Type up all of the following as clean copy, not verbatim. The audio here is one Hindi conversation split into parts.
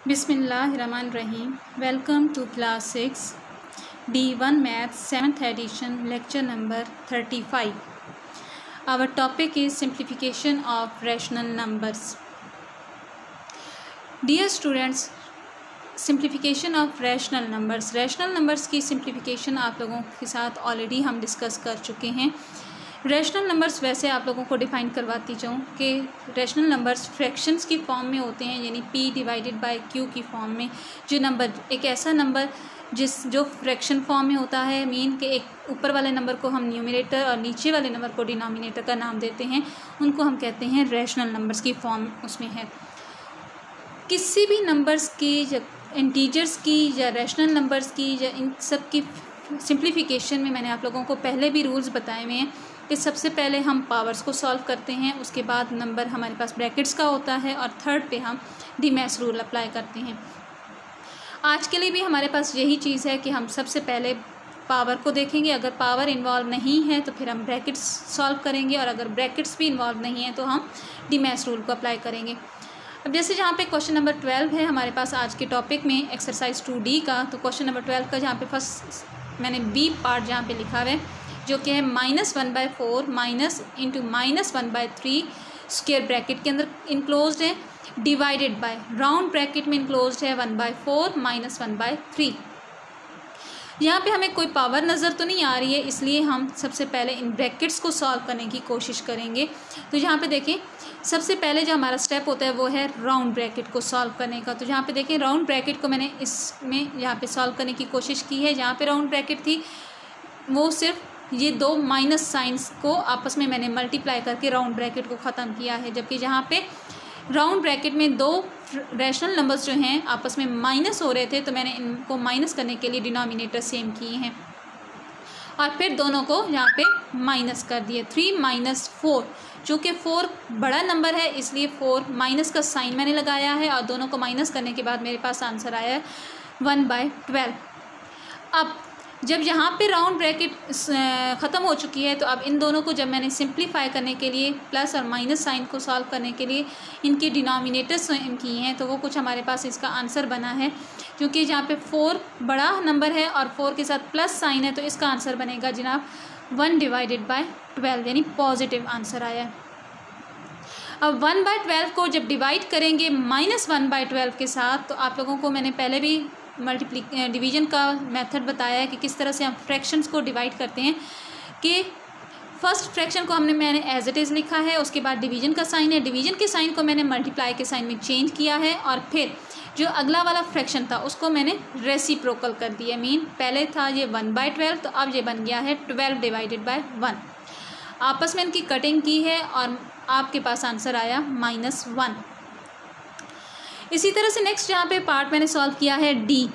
Bismillahirrahmanirrahim. Welcome to class 6 D1 Math 7th edition lecture number 35. Our topic is simplification of rational numbers. Dear students, simplification of rational numbers की simplification आप लोगों के साथ ऑलरेडी हम डिस्कस कर चुके हैं. रैशनल नंबर्स वैसे आप लोगों को डिफ़ाइन करवाती जाऊँ कि रैशनल नंबर्स फ्रैक्शंस की फॉर्म में होते हैं, यानी p डिवाइडेड बाय q की फॉर्म में. जो नंबर एक ऐसा नंबर जो फ्रैक्शन फॉर्म में होता है, मीन कि एक ऊपर वाले नंबर को हम न्यूमरेटर और नीचे वाले नंबर को डिनोमिनेटर का नाम देते हैं, उनको हम कहते हैं रैशनल नंबर्स की फॉर्म उसमें है. किसी भी नंबर्स की या इंटीजर्स की या रैशनल नंबर्स की या इन सब की सिंप्लीफिकेशन में मैंने आप लोगों को पहले भी रूल्स बताए हुए हैं कि सबसे पहले हम पावर्स को सॉल्व करते हैं, उसके बाद नंबर हमारे पास ब्रैकेट्स का होता है और थर्ड पे हम डीमैक्स रूल अप्लाई करते हैं. आज के लिए भी हमारे पास यही चीज़ है कि हम सबसे पहले पावर को देखेंगे. अगर पावर इन्वॉल्व नहीं है तो फिर हम ब्रैकेट्स सॉल्व करेंगे, और अगर ब्रैकेट्स भी इन्वॉल्व नहीं है तो हम डीमैक्स रूल को अप्लाई करेंगे. अब जैसे जहाँ पे क्वेश्चन नंबर 12 है हमारे पास आज के टॉपिक में एक्सरसाइज 2D का, तो क्वेश्चन नंबर 12 का जहाँ पे फर्स्ट मैंने बी पार्ट जहाँ पे लिखा हुआ है, जो कि है -1/4 -(-1/3) स्क्वायर ब्रैकेट के अंदर इनक्लोज्ड है, डिवाइडेड बाय राउंड ब्रैकेट में इनक्लोज्ड है 1/4 -(1/3). यहाँ पे हमें कोई पावर नज़र तो नहीं आ रही है, इसलिए हम सबसे पहले इन ब्रैकेट्स को सॉल्व करने की कोशिश करेंगे. तो यहाँ पे देखें, सबसे पहले जो हमारा स्टेप होता है वो है राउंड ब्रैकेट को सॉल्व करने का. तो यहाँ पे देखें, राउंड ब्रैकेट को मैंने इसमें यहाँ पे सॉल्व करने की कोशिश की है. जहाँ पे राउंड ब्रैकेट थी वो सिर्फ ये दो माइनस साइंस को आपस में मैंने मल्टीप्लाई करके राउंड ब्रैकेट को ख़त्म किया है, जबकि जहाँ पे राउंड ब्रैकेट में दो रैशनल नंबर्स जो हैं आपस में माइनस हो रहे थे, तो मैंने इनको माइनस करने के लिए डिनोमिनेटर सेम किए हैं और फिर दोनों को यहाँ पे माइनस कर दिए. 3 - 4, चूँकि 4 बड़ा नंबर है इसलिए 4 माइनस का साइन मैंने लगाया है, और दोनों को माइनस करने के बाद मेरे पास आंसर आया है 1/12. अब जब यहाँ पे राउंड ब्रैकेट ख़त्म हो चुकी है, तो अब इन दोनों को जब मैंने सिंप्लीफाई करने के लिए प्लस और माइनस साइन को सॉल्व करने के लिए इनके डिनोमिनेटर्स किए हैं, तो वो कुछ हमारे पास इसका आंसर बना है. क्योंकि जहाँ पे 4 बड़ा नंबर है और 4 के साथ प्लस साइन है, तो इसका आंसर बनेगा जनाब 1/12, यानी पॉजिटिव आंसर आया है. अब 1/12 को जब डिवाइड करेंगे -1/12 के साथ, तो आप लोगों को मैंने पहले भी डिवीज़न का मेथड बताया है कि किस तरह से हम फ्रैक्शंस को डिवाइड करते हैं. कि फर्स्ट फ्रैक्शन को मैंने एज इट इज़ लिखा है, उसके बाद डिवीज़न का साइन है, डिवीज़न के साइन को मैंने मल्टीप्लाई के साइन में चेंज किया है, और फिर जो अगला वाला फ्रैक्शन था उसको मैंने रेसिप्रोकल कर दिया. मीन पहले था ये 1/12, तो अब ये बन गया है 12/1. आपस में इनकी कटिंग की है और आपके पास आंसर आया -1. इसी तरह से नेक्स्ट यहाँ पे पार्ट मैंने सॉल्व किया है डी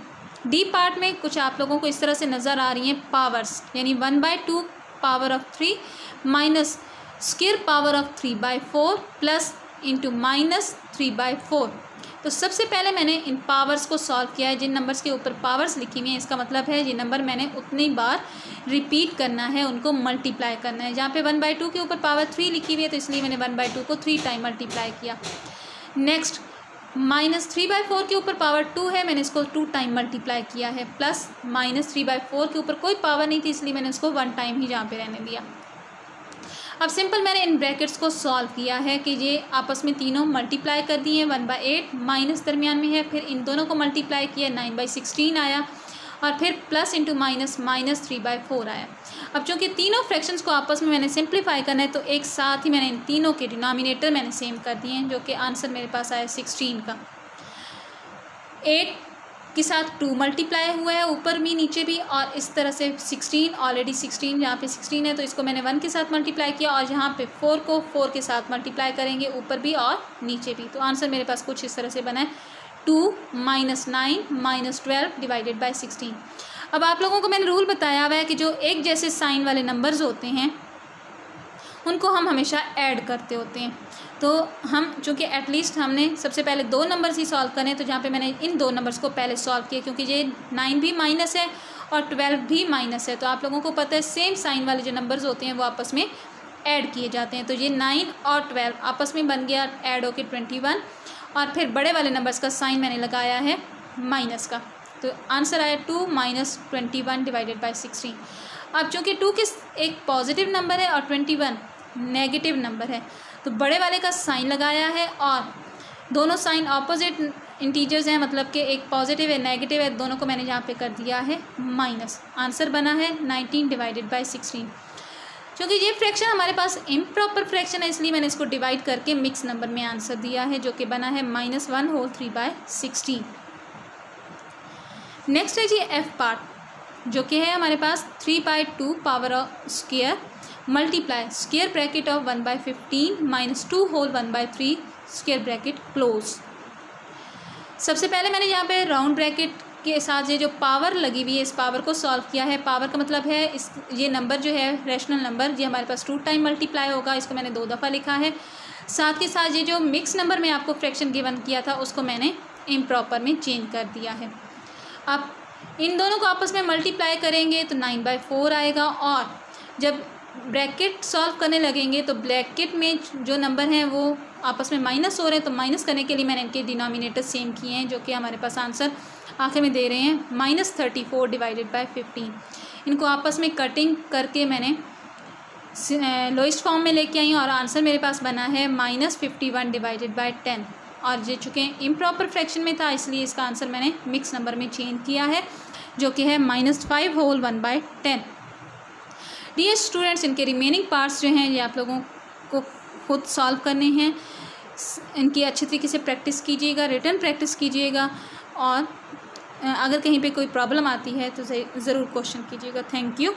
पार्ट में कुछ आप लोगों को इस तरह से नज़र आ रही हैं पावर्स, यानी 1/2 power of 3 minus square power of 3/4 plus into -3/4. तो सबसे पहले मैंने इन पावर्स को सॉल्व किया है. जिन नंबर्स के ऊपर पावर्स लिखी हुई हैं इसका मतलब है ये नंबर मैंने उतनी बार रिपीट करना है, उनको मल्टीप्लाई करना है. जहाँ पे 1/2 के ऊपर पावर 3 लिखी हुई है, तो इसलिए मैंने 1/2 को 3 टाइम मल्टीप्लाई किया. नेक्स्ट -3/4 के ऊपर पावर 2 है, मैंने इसको 2 टाइम मल्टीप्लाई किया है. प्लस -3/4 के ऊपर कोई पावर नहीं थी, इसलिए मैंने इसको 1 टाइम ही जहाँ पे रहने दिया. अब सिंपल मैंने इन ब्रैकेट्स को सॉल्व किया है कि ये आपस में तीनों मल्टीप्लाई कर दिए. 1/8 माइनस दरमियान में है, फिर इन दोनों को मल्टीप्लाई किया 9/16 आया, और फिर प्लस इंटू माइनस -3/4 आया. अब चूँकि तीनों फ्रैक्शंस को आपस में मैंने सिंप्लीफाई करना है, तो एक साथ ही मैंने इन तीनों के डिनोमिनेटर मैंने सेम कर दिए हैं, जो कि आंसर मेरे पास आया 16 का. 8 के साथ 2 मल्टीप्लाई हुआ है ऊपर भी नीचे भी, और इस तरह से 16 ऑलरेडी 16 जहाँ पे 16 है तो इसको मैंने 1 के साथ मल्टीप्लाई किया, और यहाँ पे 4 को 4 के साथ मल्टीप्लाई करेंगे ऊपर भी और नीचे भी. तो आंसर मेरे पास कुछ इस तरह से बना है 2 - 9 - 12 डिवाइडेड बाई 16. अब आप लोगों को मैंने रूल बताया हुआ है कि जो एक जैसे साइन वाले नंबर्स होते हैं उनको हम हमेशा ऐड करते होते हैं. तो हम चूँकि एटलीस्ट हमने सबसे पहले 2 नंबर्स ही सॉल्व करें, तो जहाँ पे मैंने इन 2 नंबर्स को पहले सॉल्व किया, क्योंकि ये 9 भी माइनस है और 12 भी माइनस है. तो आप लोगों को पता है सेम साइन वाले जो नंबर्स होते हैं वो आपस में ऐड किए जाते हैं. तो ये 9 और 12 आपस में बन गया ऐड होके 21, और फिर बड़े वाले नंबर्स का साइन मैंने लगाया है माइनस का, तो आंसर आया 2 माइनस 21 डिवाइडेड बाई 16। अब चूँकि 2 एक पॉजिटिव नंबर है और 21 नेगेटिव नंबर है, तो बड़े वाले का साइन लगाया है और दोनों साइन ऑपोजिट इंटीजर्स हैं, मतलब कि एक पॉजिटिव है नेगेटिव है, दोनों को मैंने यहाँ पे कर दिया है माइनस। आंसर बना है 19 डिवाइडेड बाई 16। क्योंकि ये फ्रैक्शन हमारे पास इम्प्रॉपर फ्रैक्शन है, इसलिए मैंने इसको डिवाइड करके मिक्स नंबर में आंसर दिया है, जो कि बना है -1 होल 3 बाय 16। नेक्स्ट है जी एफ पार्ट, जो कि है हमारे पास 3/2 power of square multiply square bracket of 1/15 minus 2 whole 1/3 square bracket close. सबसे पहले मैंने यहाँ पे राउंड ब्रैकेट के साथ ये जो पावर लगी हुई है इस पावर को सॉल्व किया है। पावर का मतलब है ये नंबर जो है रैशनल नंबर, ये हमारे पास 2 टाइम मल्टीप्लाई होगा, इसको मैंने 2 दफ़ा लिखा है। साथ के साथ ये जो मिक्स नंबर में आपको फ्रैक्शन गिवन किया था उसको मैंने इम्प्रॉपर में चेंज कर दिया है। अब इन दोनों को आपस में मल्टीप्लाई करेंगे तो 9/4 आएगा, और जब ब्रैकेट सॉल्व करने लगेंगे तो ब्रैकेट में जो नंबर हैं वो आपस में माइनस हो रहे हैं, तो माइनस करने के लिए मैंने इनके डिनोमिनेटर सेम किए हैं, जो कि हमारे पास आंसर आखिर में दे रहे हैं -34 डिवाइडेड बाई 15। इनको आपस में कटिंग करके मैंने लोएस्ट फॉर्म में लेके आई और आंसर मेरे पास बना है -51 डिवाइडेड बाई 10। और ये चूँकि इम्प्रॉपर फ्रैक्शन में था इसलिए इसका आंसर मैंने मिक्स नंबर में चेंज किया है, जो कि है -5 होल 1/10। डियर स्टूडेंट्स, इनके रिमेनिंग पार्ट्स जो हैं ये आप लोगों को खुद सॉल्व करने हैं। इनकी अच्छी तरीके से प्रैक्टिस कीजिएगा, रिटन प्रैक्टिस कीजिएगा, और अगर कहीं पे कोई प्रॉब्लम आती है तो ज़रूर क्वेश्चन कीजिएगा। Thank you.